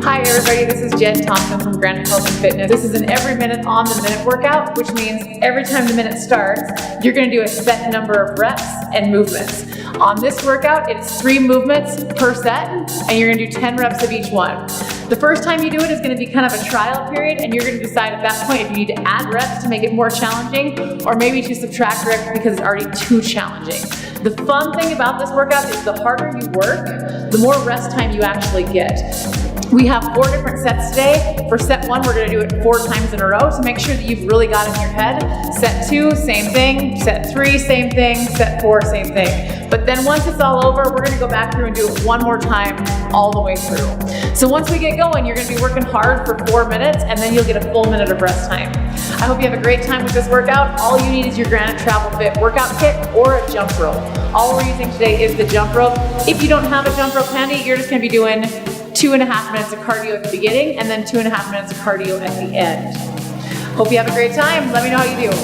Hi everybody, this is Jen Thompson from Granite Health and Fitness. This is an every minute on the minute workout, which means every time the minute starts, you're gonna do a set number of reps and movements. On this workout, it's 3 movements per set, and you're gonna do 10 reps of each one. The first time you do it is gonna be kind of a trial period, and you're gonna decide at that point if you need to add reps to make it more challenging, or maybe to subtract reps because it's already too challenging. The fun thing about this workout is the harder you work, the more rest time you actually get. We have 4 different sets today. For set 1, we're gonna do it 4 times in a row to make sure that you've really got it in your head. Set 2, same thing. Set 3, same thing. Set 4, same thing. But then once it's all over, we're gonna go back through and do it one more time all the way through. So once we get going, you're gonna be working hard for 4 minutes, and then you'll get a full minute of rest time. I hope you have a great time with this workout. All you need is your Granite Travel Fit workout kit or a jump rope. All we're using today is the jump rope. If you don't have a jump rope handy, you're just gonna be doing 2.5 minutes of cardio at the beginning and then 2.5 minutes of cardio at the end. Hope you have a great time. Let me know how you do.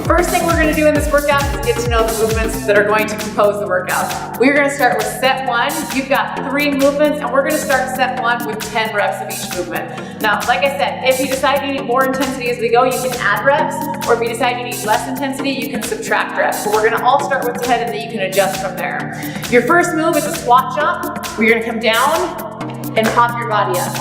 First thing we're gonna do in this workout is get to know the movements that are going to compose the workout. We're gonna start with set 1. You've got 3 movements, and we're gonna start set 1 with 10 reps of each movement. Now, like I said, if you decide you need more intensity as we go, you can add reps, or if you decide you need less intensity, you can subtract reps. But we're gonna all start with 10, and then you can adjust from there. Your first move is a squat jump, where you're gonna come down and pop your body up.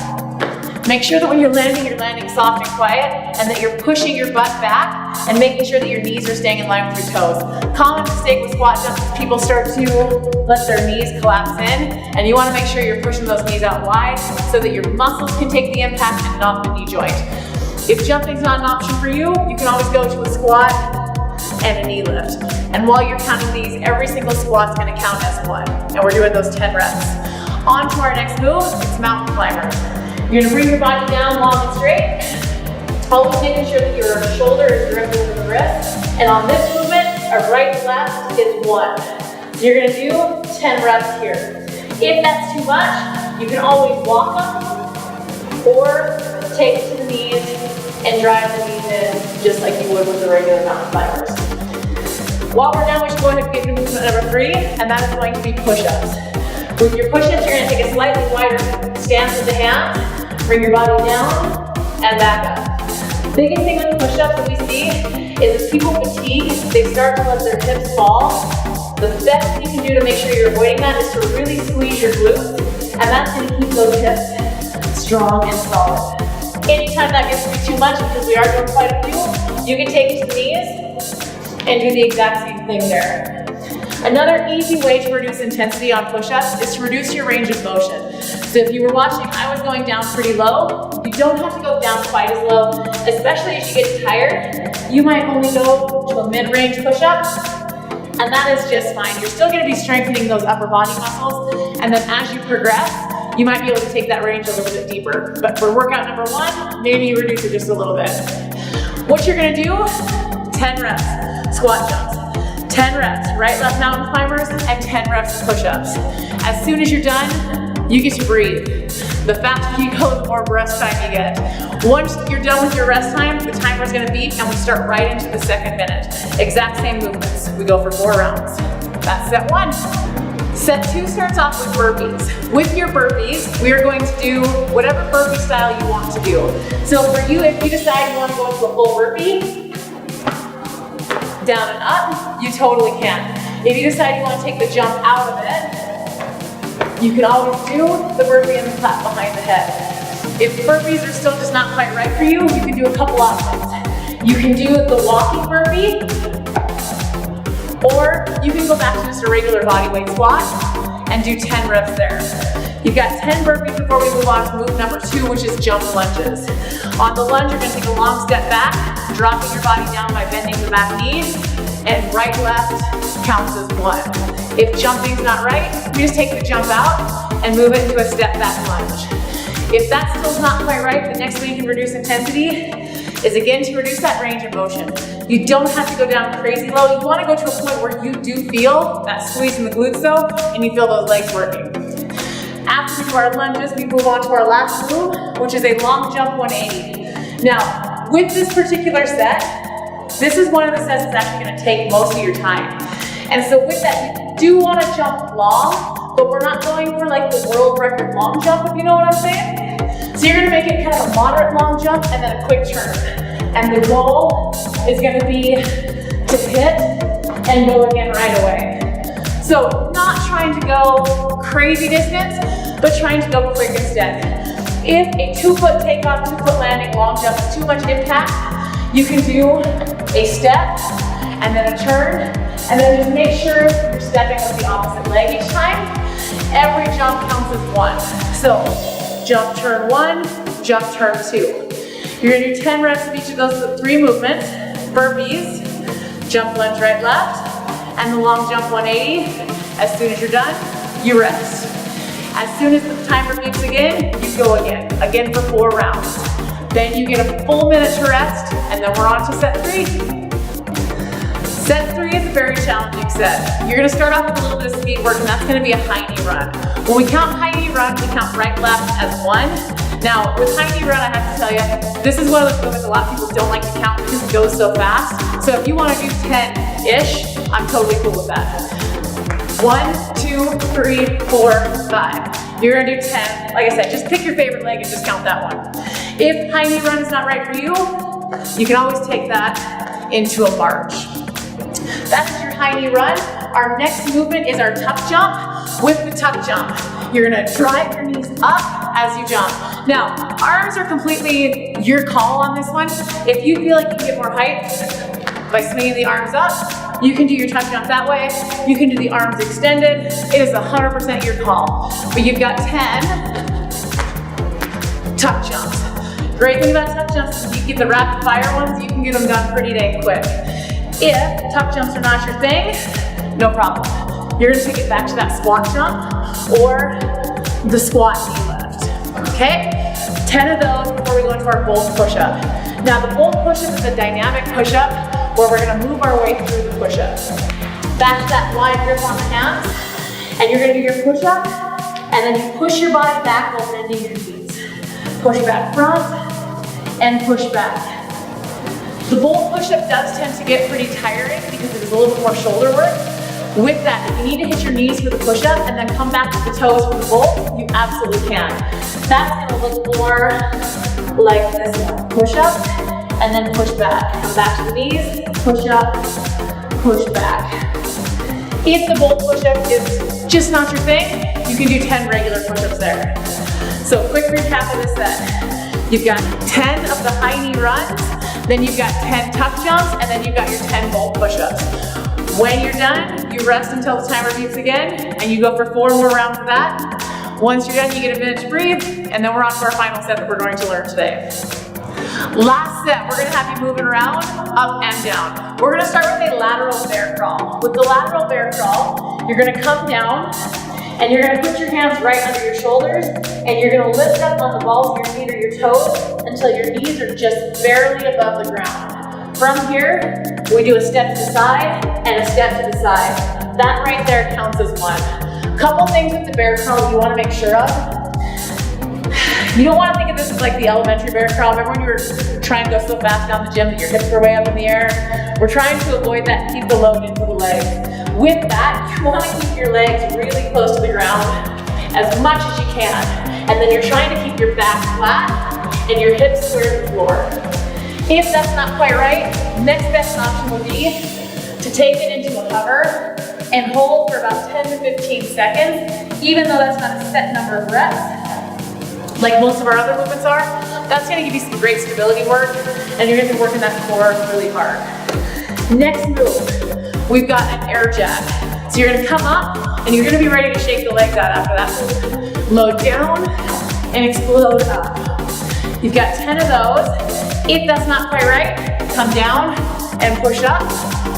Make sure that when you're landing soft and quiet, and that you're pushing your butt back and making sure that your knees are staying in line with your toes. Common mistake with squat jumps is people start to let their knees collapse in, and you want to make sure you're pushing those knees out wide so that your muscles can take the impact and not the knee joint. If jumping's not an option for you, you can always go to a squat and a knee lift. And while you're counting these, every single squat's going to count as 1, and we're doing those 10 reps. On to our next move, it's mountain climbers. You're gonna bring your body down long and straight, always making sure that your shoulder is directly over the wrist. And on this movement, our right and left is 1. So you're gonna do 10 reps here. If that's too much, you can always walk them or take it to the knees and drive the knees in just like you would with the regular mountain climbers. While we're done, we should go ahead and get to movement number 3, and that is going to be push-ups. With your push-ups, you're gonna take a slightly wider stance with the hands, bring your body down, and back up. Biggest thing with push-ups that we see is if people fatigue, they start to let their hips fall. The best thing you can do to make sure you're avoiding that is to really squeeze your glutes, and that's gonna keep those hips strong and solid. Anytime that gets to be too much, because we are doing quite a few, you can take it to the knees and do the exact same thing there. Another easy way to reduce intensity on push-ups is to reduce your range of motion. So if you were watching, I was going down pretty low. You don't have to go down quite as low, especially as you get tired. You might only go to a mid-range push-up, and that is just fine. You're still gonna be strengthening those upper body muscles, and then as you progress, you might be able to take that range a little bit deeper. But for workout number 1, maybe you reduce it just a little bit. What you're gonna do, 10 reps, squat jumps. 10 reps, right, left mountain climbers, and 10 reps push-ups. As soon as you're done, you get to breathe. The faster you go, the more rest time you get. Once you're done with your rest time, the timer's gonna beep, and we start right into the 2nd minute. Exact same movements. We go for 4 rounds. That's set 1. Set 2 starts off with burpees. With your burpees, we are going to do whatever burpee style you want to do. So for you, if you decide you want to go into a full burpee, down and up, you totally can. If you decide you want to take the jump out of it, you can always do the burpee and the clap behind the head. If burpees are still just not quite right for you, you can do a couple options. You can do the walking burpee, or you can go back to just a regular body weight squat and do 10 reps there. You've got 10 burpees before we move on to move number 2, which is jump lunges. On the lunge, you're gonna take a long step back, dropping your body down by bending the back knees, and right, left counts as 1. If jumping's not right, you just take the jump out and move it into a step back lunge. If that still's not quite right, the next way you can reduce intensity is again to reduce that range of motion. You don't have to go down crazy low. You want to go to a point where you do feel that squeeze in the glutes though, and you feel those legs working. After we do our lunges, we move on to our last move, which is a long jump 180. Now, with this particular set, this is one of the sets that's actually going to take most of your time. And so with that, you do want to jump long, but we're not going for like the world record long jump, if you know what I'm saying. So you're going to make it kind of a moderate long jump and then a quick turn. And the goal is going to be to hit and go again right away. So not trying to go crazy distance, but trying to go quick instead. If a 2-foot takeoff, 2-foot landing long jump is too much impact, you can do a step and then a turn, and then just make sure you're stepping with the opposite leg each time. Every jump counts as one. So jump, turn 1, jump, turn 2. You're gonna do 10 reps of each of those 3 movements. Burpees, jump, lunge, right, left, and the long jump 180. As soon as you're done, you rest. As soon as the timer beeps again, you go again for 4 rounds. Then you get a full minute to rest, and then we're on to set 3. Set 3 is a very challenging set. You're gonna start off with a little bit of speed work, and that's gonna be a high knee run. When we count high knee run, we count right, left as 1. Now, with high knee run, I have to tell you, this is one of those movements a lot of people don't like to count because it goes so fast. So if you wanna do 10-ish, I'm totally cool with that. 1, 2, 3, 4, 5. You're gonna do 10. Like I said, just pick your favorite leg and just count that one. If high knee run is not right for you, you can always take that into a march. That's your high knee run. Our next movement is our tuck jump with the tuck jump. You're gonna drive your knees up as you jump. Now, arms are completely your call on this one. If you feel like you can get more height by swinging the arms up, you can do your tuck jump that way. You can do the arms extended. It is 100% your call. But you've got 10 tuck jumps. Great thing about tuck jumps is you get the rapid fire ones, you can get them done pretty dang quick. If tuck jumps are not your thing, no problem. You're gonna take it back to that squat jump or the squat knee lift, okay? 10 of those before we go into our bold push-up. Now the bold push-up is a dynamic push-up where we're gonna move our way through the push-up. Back to that wide grip on the hands, and you're gonna do your push-up, and then you push your body back while bending your knees. Push back front, and push back. The bold push-up does tend to get pretty tiring because it is a little bit more shoulder work. With that, if you need to hit your knees for the push-up and then come back to the toes for the bold, you absolutely can. That's gonna look more like this one. Push up, and then push back. Come back to the knees, push up, push back. If the bold push-up is just not your thing, you can do 10 regular push-ups there. So quick recap of this set. You've got 10 of the high knee runs, then you've got 10 tuck jumps, and then you've got your 10 bold push-ups. When you're done, you rest until the timer beeps again, and you go for 4 more rounds of that. Once you're done, you get a minute to breathe, and then we're on to our final set that we're going to learn today. Last set, we're gonna have you moving around, up and down. We're gonna start with a lateral bear crawl. With the lateral bear crawl, you're gonna come down, and you're gonna put your hands right under your shoulders, and you're gonna lift up on the balls of your feet or your toes until your knees are just barely above the ground. From here, we do a step to the side and a step to the side. That right there counts as 1. Couple things with the bear crawl you wanna make sure of. You don't wanna think of this as like the elementary bear crawl. Remember when you were trying to go so fast down the gym that your hips were way up in the air? We're trying to avoid that, keep the load into the legs. With that, you wanna keep your legs really close to the ground as much as you can. And then you're trying to keep your back flat and your hips square to the floor. If that's not quite right, next best option would be to take it into a hover and hold for about 10 to 15 seconds, even though that's not a set number of reps, like most of our other movements are. That's gonna give you some great stability work, and you're gonna be working that core really hard. Next move, we've got an air jack. So you're gonna come up, and you're gonna be ready to shake the legs out after that move. Load down, and explode up. You've got 10 of those. If that's not quite right, come down and push up,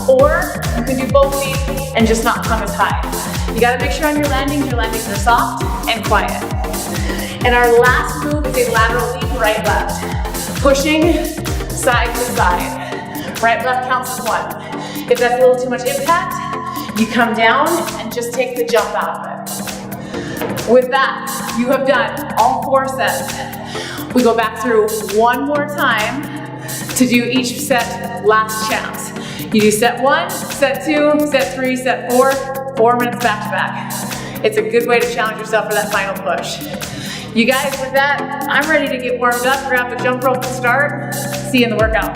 or you can do both feet and just not come as high. You gotta make sure on your landings are soft and quiet. And our last move is a lateral leap right left. Pushing side to side. Right left counts as 1. If that's a little too much impact, you come down and just take the jump out of it. With that, you have done all 4 sets. We go back through one more time to do each set last chance. You do set 1, set 2, set 3, set 4, 4 minutes back to back. It's a good way to challenge yourself for that final push. You guys, with that, I'm ready to get warmed up, grab the jump rope to start. See you in the workout.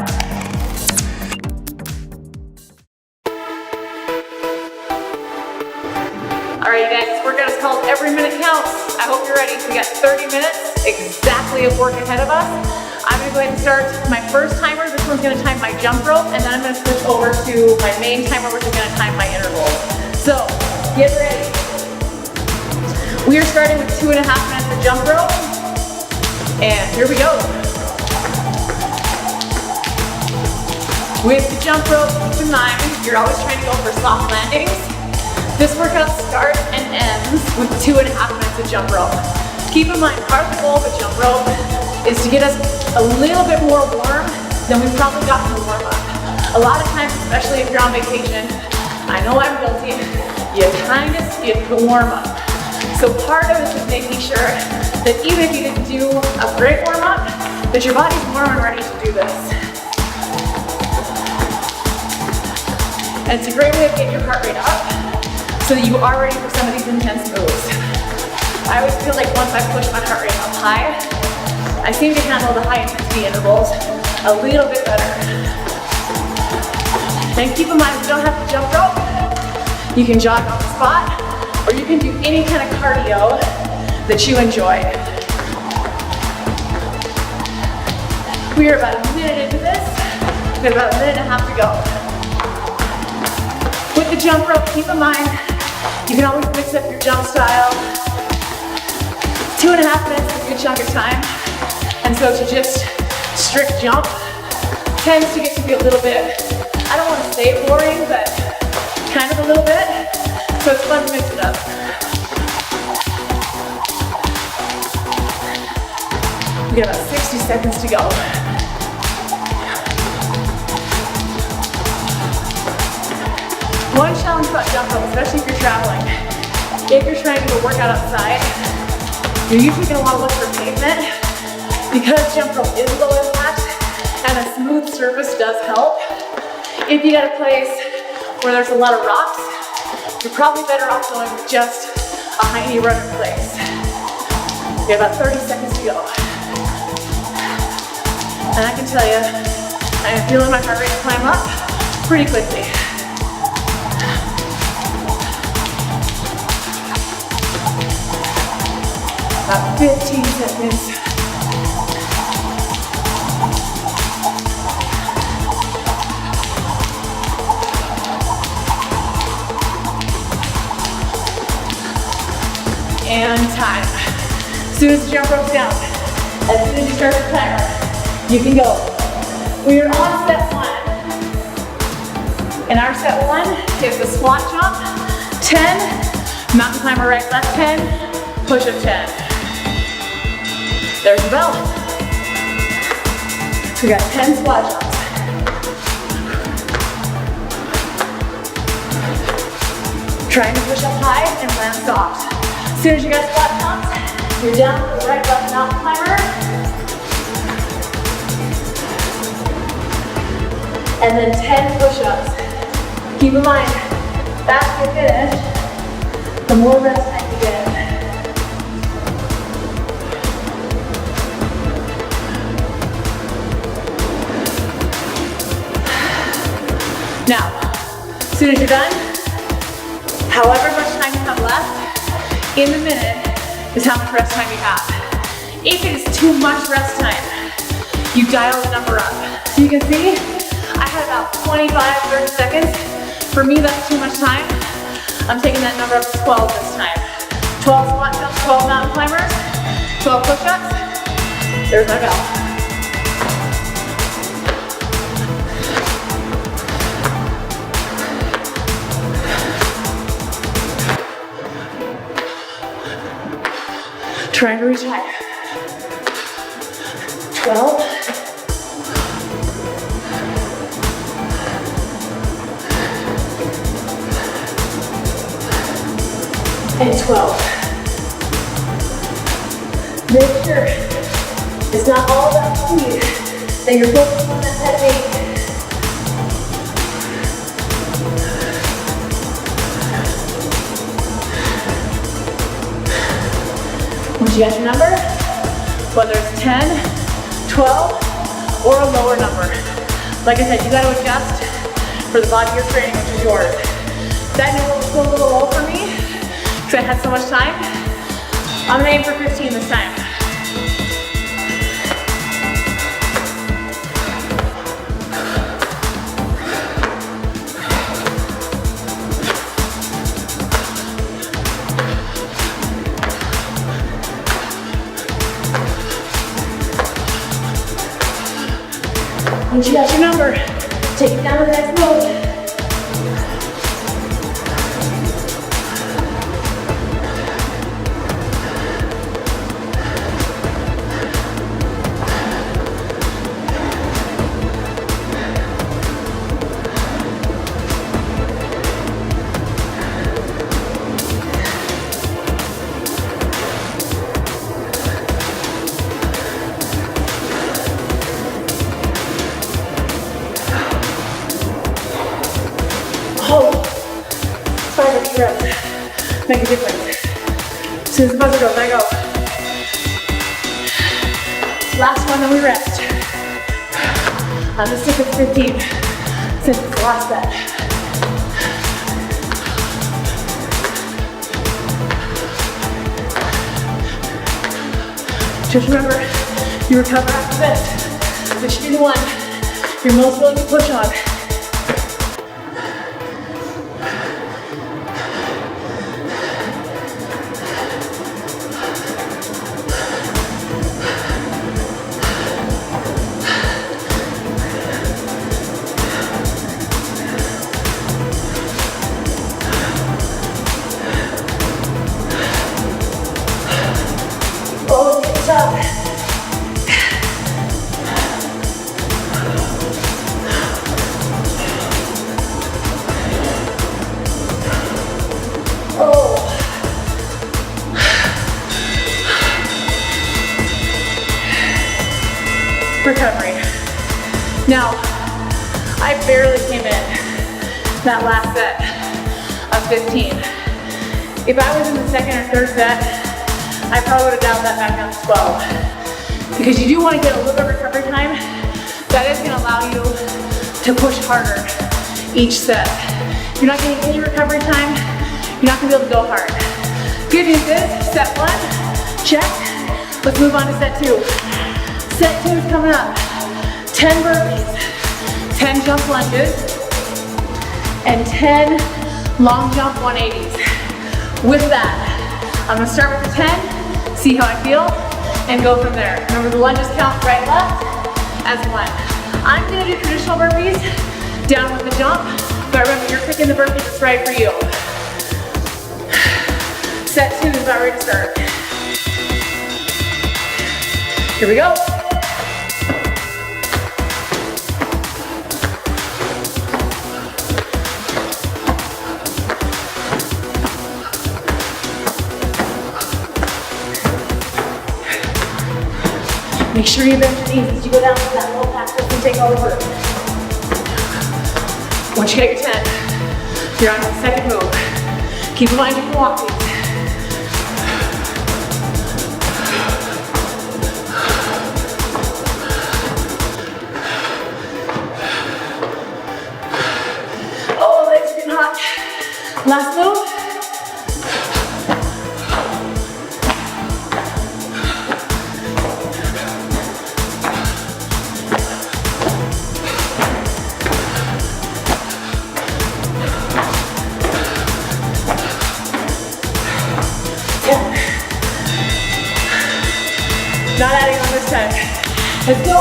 All right, you guys, this workout is called Every Minute Counts. I hope you're ready. We got 30 minutes exactly of work ahead of us. I'm gonna go ahead and start my first timer. This one's gonna time my jump rope, and then I'm gonna switch over to my main timer, which is gonna time my intervals. So, get ready. We are starting with 2.5 minutes of jump rope, and here we go. With the jump rope, keep in mind, you're always trying to go for soft landings. This workout starts and ends with 2.5 minutes of jump rope. Keep in mind, part of the goal of the jump rope is to get us a little bit more warm than we've probably gotten to warm up. A lot of times, especially if you're on vacation, I know I'm guilty, you kind of skip the warm up. So part of it is making sure that even if you didn't do a great warm up, that your body's warm and ready to do this. And it's a great way of getting your heart rate up so that you are ready for some of these intense moves. I always feel like once I push my heart rate up high, I seem to handle the high intensity intervals a little bit better. And keep in mind, you don't have to jump rope. You can jog on the spot, or you can do any kind of cardio that you enjoy. We are about a minute into this. We have about a minute and a half to go. With the jump rope, keep in mind, you can always mix up your jump style. 2.5 minutes is a good chunk of time. And so to just strict jump tends to get to be a little bit, I don't want to say boring, but kind of a little bit. So it's fun to mix it up. We got about 60 seconds to go. One challenge about jump rope, especially if you're traveling, if you're trying to do a workout outside, you're usually going to want to look for pavement. Because jump rope is low impact and a smooth surface does help. If you got a place where there's a lot of rocks, you're probably better off going with just a high knee run in place. We have about 30 seconds to go. And I can tell you, I am feeling my heart rate climb up pretty quickly. About 15 seconds. And time. As soon as the jump rope's down, as soon as you start the timer, you can go. We are on set 1. And our set 1 is the squat jump, 10, mountain climber right left 10, push up 10. There's the balance. So we got 10 squat jumps. Trying to push up high and land soft. As soon as you got squat jumps, you're down to the right left mountain climber. And then 10 push-ups. Keep in mind, faster you finish, the more rest time you get. Now, as soon as you're done, however much time you have left, in the minute is how much rest time you have. If it is too much rest time, you dial the number up. So you can see, I had about 25, 30 seconds. For me, that's too much time. I'm taking that number up to 12 this time. 12 squat jumps, 12 mountain climbers, 12 push-ups. There's my bell. Trying to reach high. 12. And 12. Make sure it's not all about speed, that you're focusing on that technique. Once you got your number, whether it's 10, 12, or a lower number. Like I said, you gotta adjust for the body you're training, which is yours. That number was still a little low for me, because I had so much time. I'm gonna aim for 15 this time. Once you got your number, take it down to the next move. Make a difference. As soon as the buzzer goes, I go. Last one, then we rest. I'm gonna stick with 15 since it's the last set. Just remember, you recover after this. This should be the one you're most willing to push on. Recovery. Now, I barely came in that last set of 15. If I was in the second or third set, I probably would have dialed that back down to 12. Because you do want to get a little bit of recovery time. That is going to allow you to push harder each set. If you're not getting any recovery time, you're not going to be able to go hard. Good news is, set 1, check. Let's move on to set 2. Set 2 is coming up. 10 burpees, 10 jump lunges, and 10 long jump 180s. With that, I'm gonna start with the 10, see how I feel, and go from there. Remember the lunges count right, left, as 1. I'm gonna do traditional burpees, down with the jump, but remember you're picking the burpee that's right for you. Set 2 is about ready to start. Here we go. Make sure you bend your knees as you go down to that low pack just and take over. Once you get your 10, you're on to the second move. Keep in mind you can walk these. Oh, legs are getting hot. Last move. Not adding on this time. Let's go.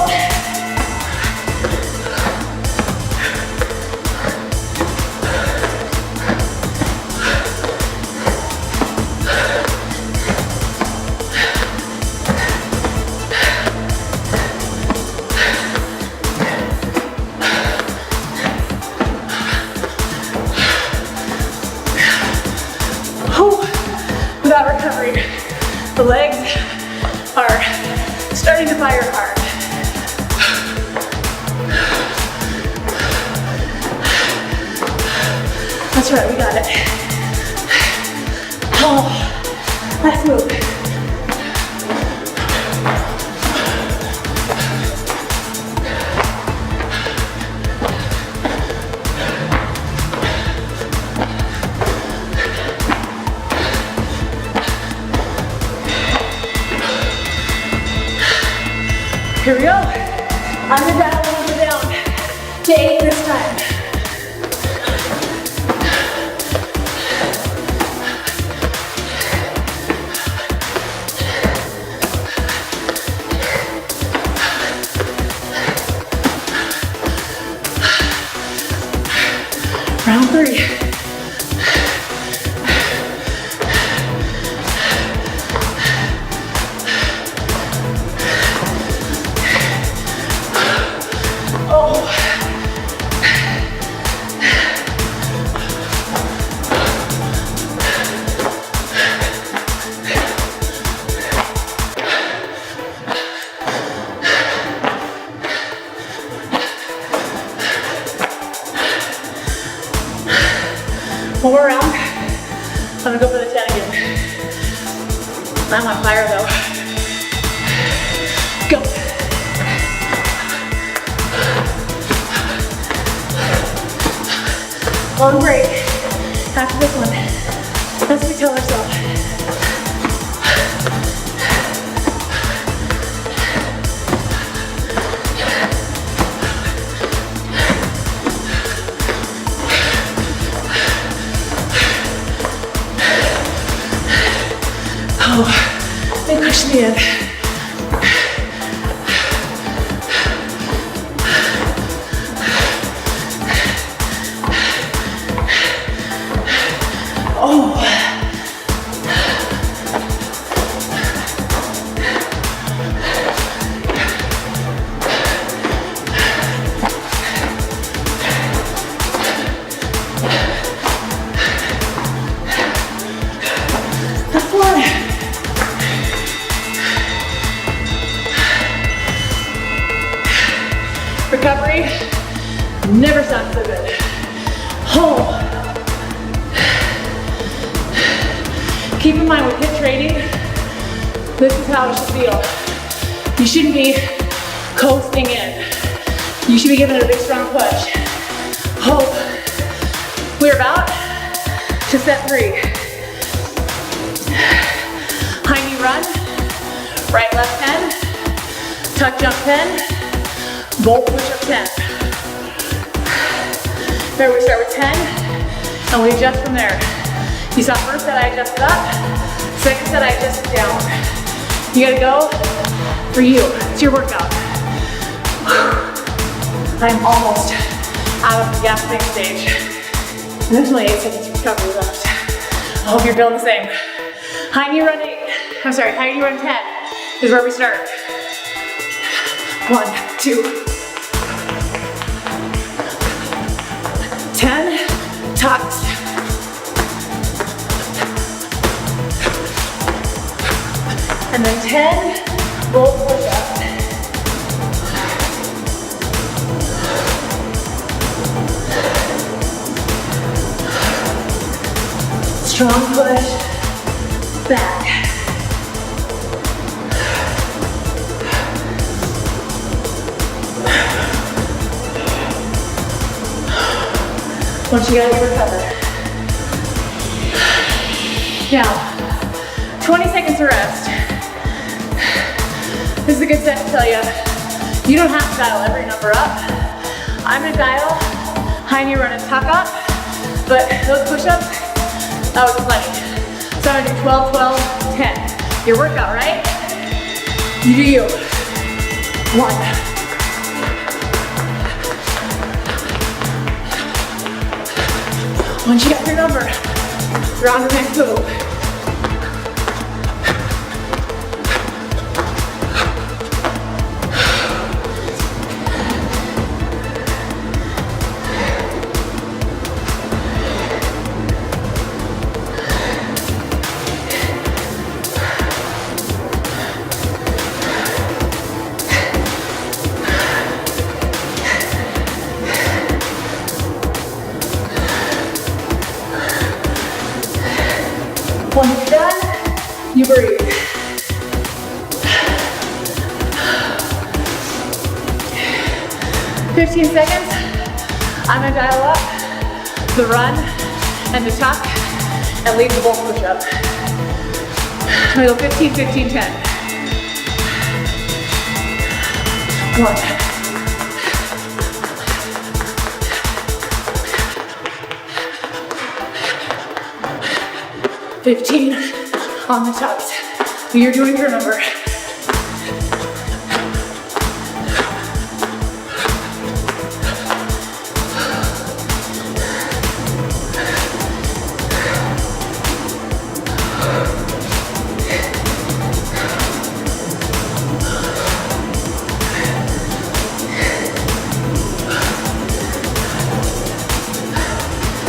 The legs are starting to fire hard. That's right, we got it. Oh, last move. Here we go. On the dial, we're down to 8 this time. Round 3. One more round. I'm gonna go for the 10 again. I'm on fire though. Go. Long break. After this one. That's what we tell ourselves. Oh, they pushed me in. Oh. That's one. Recovery never sounds so good. Oh. Keep in mind with HIIT training, this is how it should feel. You shouldn't be coasting in. You should be giving it a big strong push. Oh. We're about to set 3. High knee run, right left 10, tuck jump 10, bolt push up 10. There we start with 10, and we adjust from there. You saw first set I adjusted up, second set I adjusted down. You gotta go for you. It's your workout. I'm almost out of the gasping stage. And there's only 8 seconds of recovery left. I hope you're feeling the same. High knee run 10 is where we start. 1, 2. 10, tucks. And then 10, bolt push up. Strong push, back. Once you guys recover. Now, 20 seconds of rest. This is a good set to tell you, you don't have to dial every number up. I'm gonna dial high knee run and tuck up, but those push-ups, that was plenty. So I'm gonna do 12, 12, 10. Your workout, right? You do you. 1. Once you got your number, you're on to the next move. 15 seconds. I'm gonna dial up the run and the tuck and leave the bolt push up. I'm gonna go 15, 15, 10. Come on. 15 on the tucks. You're doing, remember.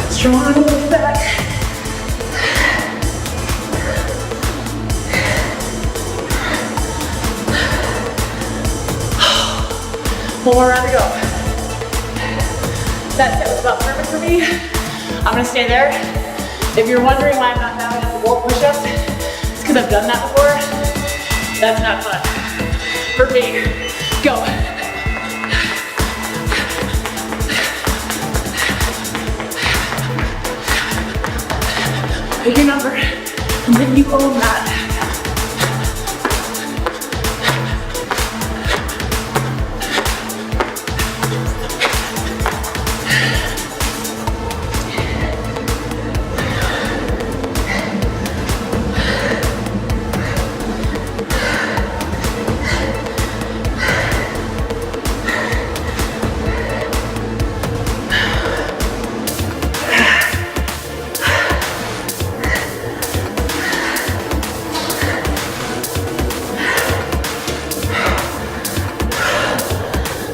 Strong with that. One more round to go. That set was about perfect for me. I'm gonna stay there. If you're wondering why I'm not dialing up the wall push-ups, it's because I've done that before. That's not fun. For me, go. Pick your number, and then you own that.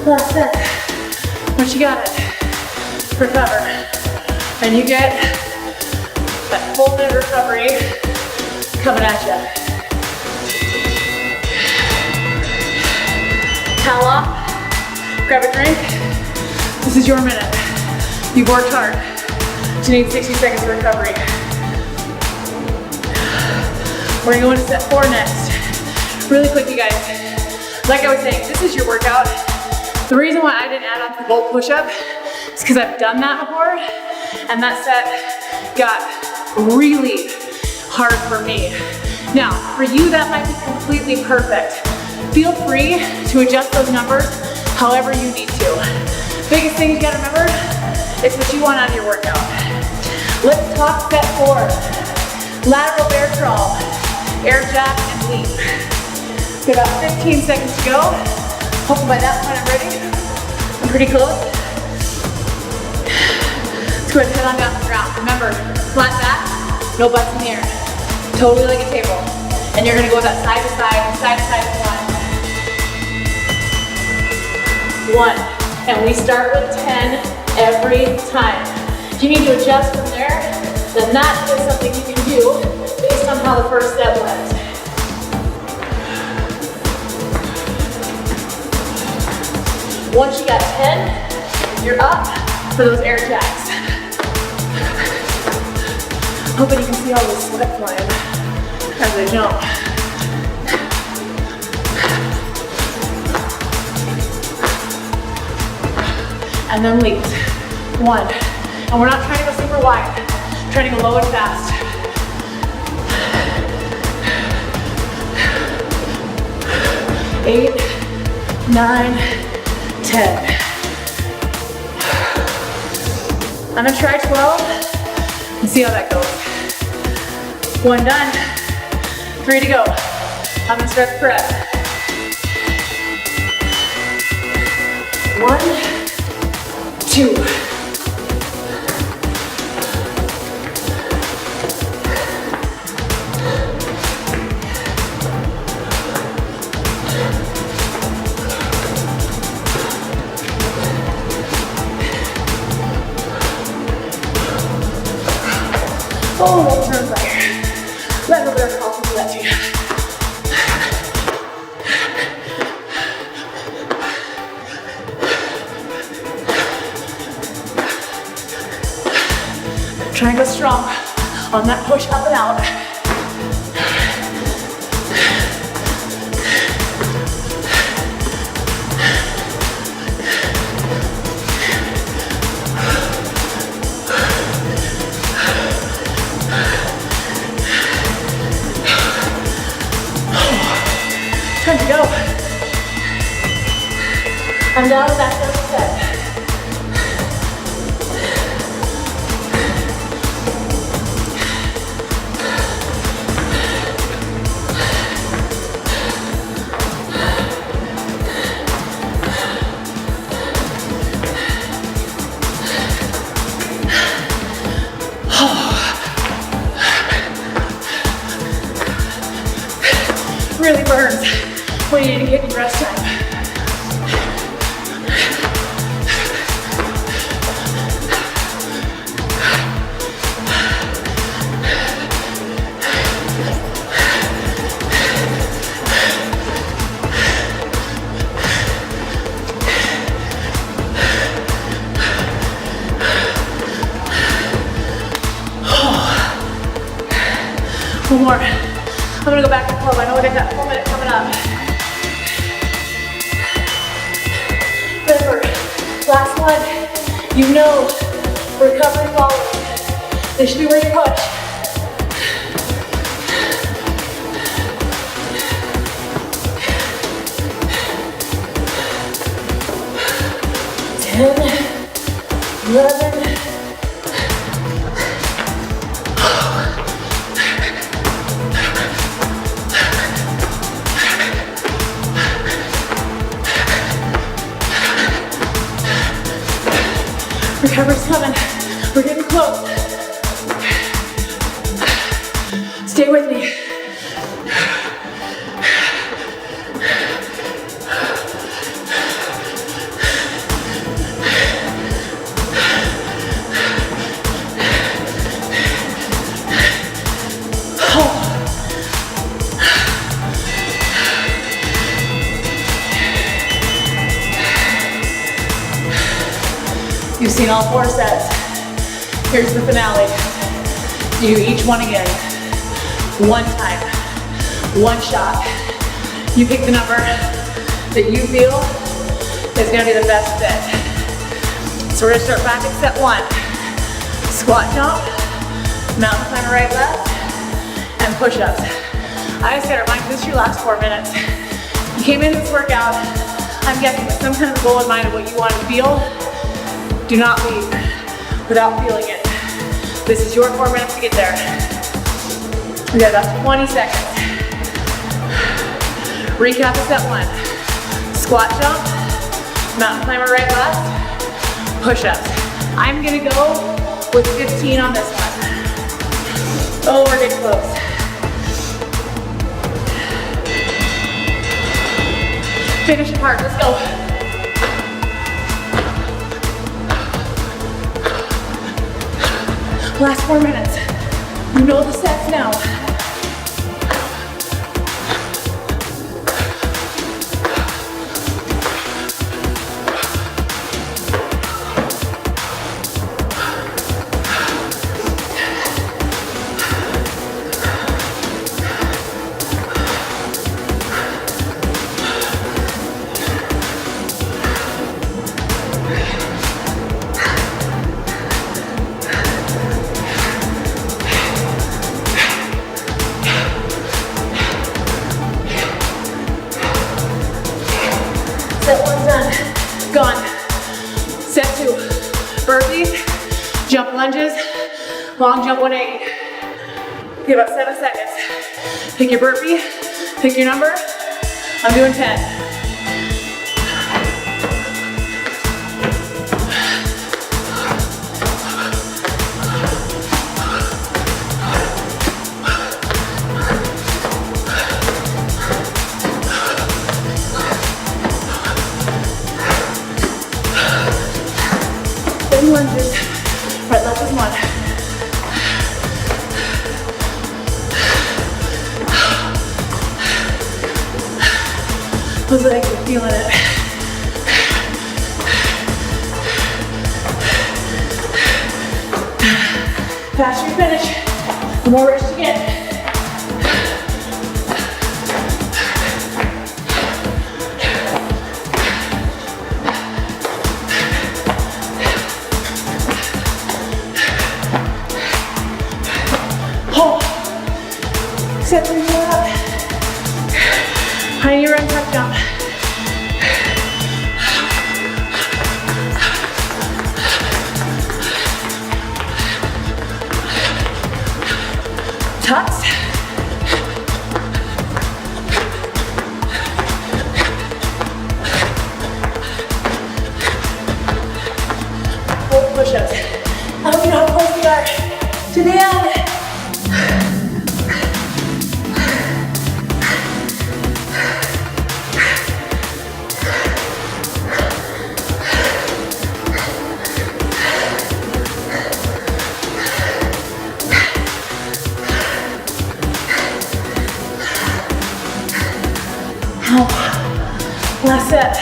Last set. Once you got it, recover. And you get that full minute recovery coming at you. Towel off, grab a drink. This is your minute. You've worked hard. You need 60 seconds of recovery. We're gonna go into set 4 next. Really quick, you guys. Like I was saying, this is your workout. The reason why I didn't add on the bolt push-up is because I've done that before, and that set got really hard for me. Now, for you, that might be completely perfect. Feel free to adjust those numbers however you need to. Biggest thing you gotta remember is what you want out of your workout. Let's talk set 4. Lateral bear crawl, air jack, and leap. Got about 15 seconds to go. Hopefully by that point I'm ready. I'm pretty close. Let's go ahead and head on down to the ground. Remember, flat back, no butts in the air. Totally like a table. And you're gonna go that side to side, side to side one. And we start with 10 every time. If you need to adjust from there, then that is something you can do based on how the first set went. Once you got 10, you're up for those air jacks. Hoping you can see all this sweat flying as I jump. And then leaps. 1. And we're not trying to go super wide. We're trying to go low and fast. 8, 9, 10. I'm gonna try 12 and see how that goes. 1 done, 3 to go. I'm gonna start the press. 1, 2. Oh, that turns like let a bear crawl into that too. Try and go strong on that push up and out. Time to go. I'm down to that third set. Really burns when you need to get your rest time. One more. I'm gonna go back to 12. I know we got that 4 minute coming up. Remember, last one. You know, recovery following. This should be where you push. Ten, 11. Recovery's coming. We're getting close. Stay with me. You've seen all 4 sets. Here's the finale. Do each one again. One time, one shot. You pick the number that you feel is gonna be the best fit. So we're gonna start back at set 1. Squat jump, mountain climber right left, and push-ups. I just gotta remind you, this is your last 4 minutes. You came into this workout, I'm guessing with some kind of goal in mind of what you want to feel. Do not leave without feeling it. This is your 4 minutes to get there. We got about 20 seconds. Recap of set 1. Squat jump, mountain climber right left, push-ups. I'm gonna go with 15 on this one. Oh, we're getting close. Finish the part, let's go. Last 4 minutes. You know the sets now. Set 1's done. Gone. Set 2. Burpees, jump lunges, long jump 180. Give about 7 seconds. Pick your burpee, pick your number. I'm doing 10. Lunges, right, left is 1. Those legs are feeling it. Faster you finish, the more rest you get. Set 3 more up. Find your run, tuck jump. Tucks. Full push-ups. I don't know how close we are to the end. Last set.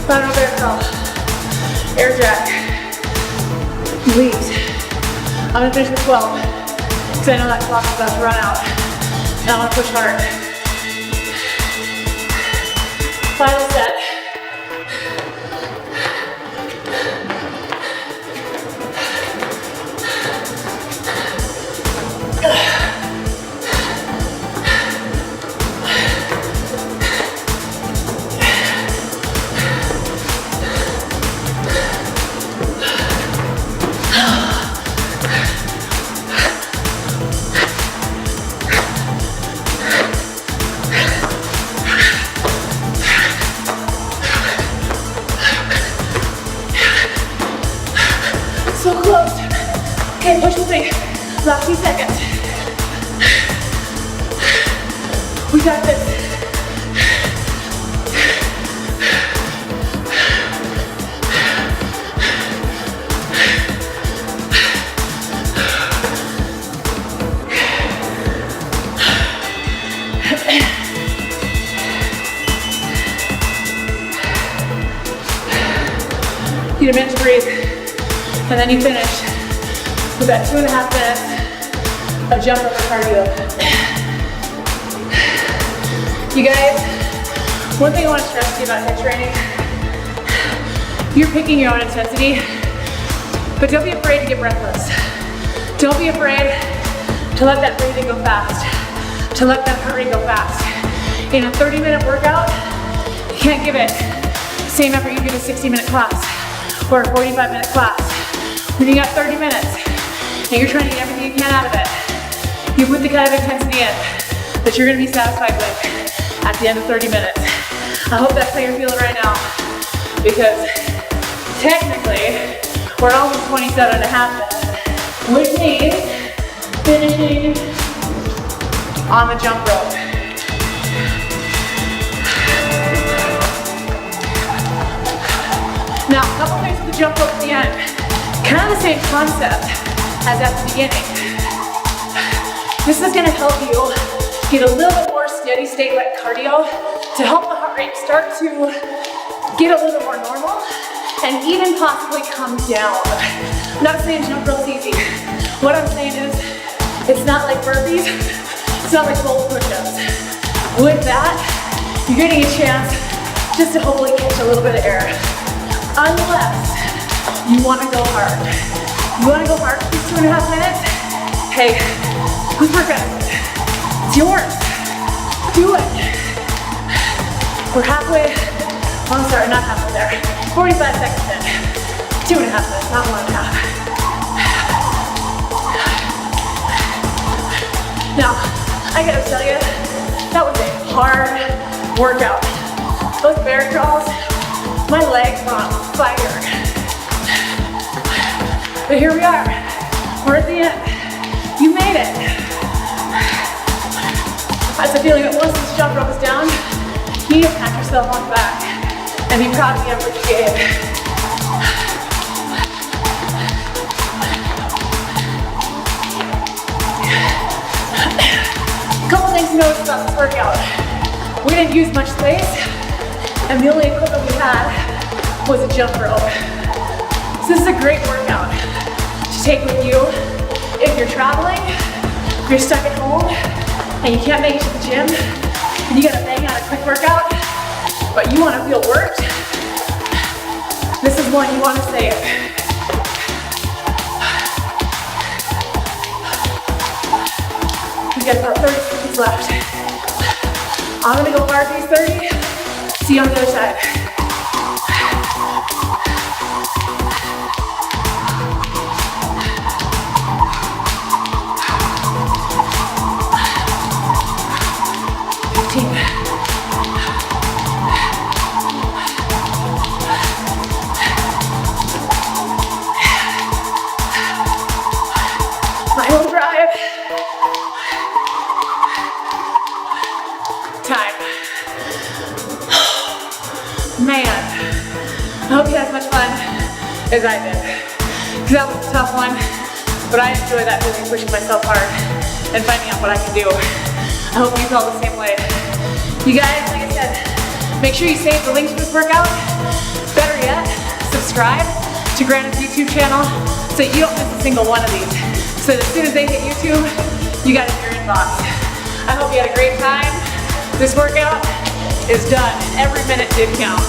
Final bear crawl. Air jack. Release. I'm gonna finish with 12 because I know that clock is about to run out. And I wanna push hard. Final set. So close. Okay, push with me. Last few seconds. We got this. Need a minute to breathe. And then you finish with that 2.5 minutes of jump rope cardio. You guys, one thing I want to stress to you about HIIT training, you're picking your own intensity, but don't be afraid to get breathless. Don't be afraid to let that breathing go fast, to let that heart rate go fast. In a 30-minute workout, you can't give it the same effort you give a 60-minute class or a 45-minute class. When you got 30 minutes and you're trying to get everything you can out of it, you put the kind of intensity in that you're gonna be satisfied with at the end of 30 minutes. I hope that's how you're feeling right now, because technically, we're almost 27.5 minutes, which means finishing on the jump rope. Now, a couple things with the jump rope at the end. Kind of the same concept as at the beginning. This is gonna help you get a little bit more steady state like cardio to help the heart rate start to get a little bit more normal and even possibly come down. I'm not saying jump rope's easy. What I'm saying is, it's not like burpees, it's not like bowl push-ups. With that, you're getting a chance just to hopefully catch a little bit of air. Unless you want to go hard. You want to go hard for these 2.5 minutes? Hey, who's working? It's yours. Do it. We're halfway. Oh, I'm sorry, not halfway there. 45 seconds in. 2.5 minutes, not 1.5. Now, I gotta tell you, that was a hard workout. Those bear crawls, my legs were on fire. But here we are. We're at the end. You made it. I have a feeling that once this jump rope is down, you need to pat yourself on the back and be proud of the effort you gave. A couple things to notice about this workout. We didn't use much space, and the only equipment we had was a jump rope. So this is a great workout to take with you if you're traveling, if you're stuck at home, and you can't make it to the gym, and you gotta bang out a quick workout, but you wanna feel worked. This is one you wanna save. We got about 30 seconds left. I'm gonna go hard these 30. See you on the other side. My own drive. Time. Man, I hope you had as much fun as I did. Because that was a tough one, but I enjoy that feeling, pushing myself hard and finding out what I can do. I hope you felt the same way. You guys, like I said, make sure you save the links for this workout. Better yet, subscribe to Granite's YouTube channel so you don't miss a single one of these. So that as soon as they hit YouTube, you got it in your inbox. I hope you had a great time. This workout is done. Every minute did count.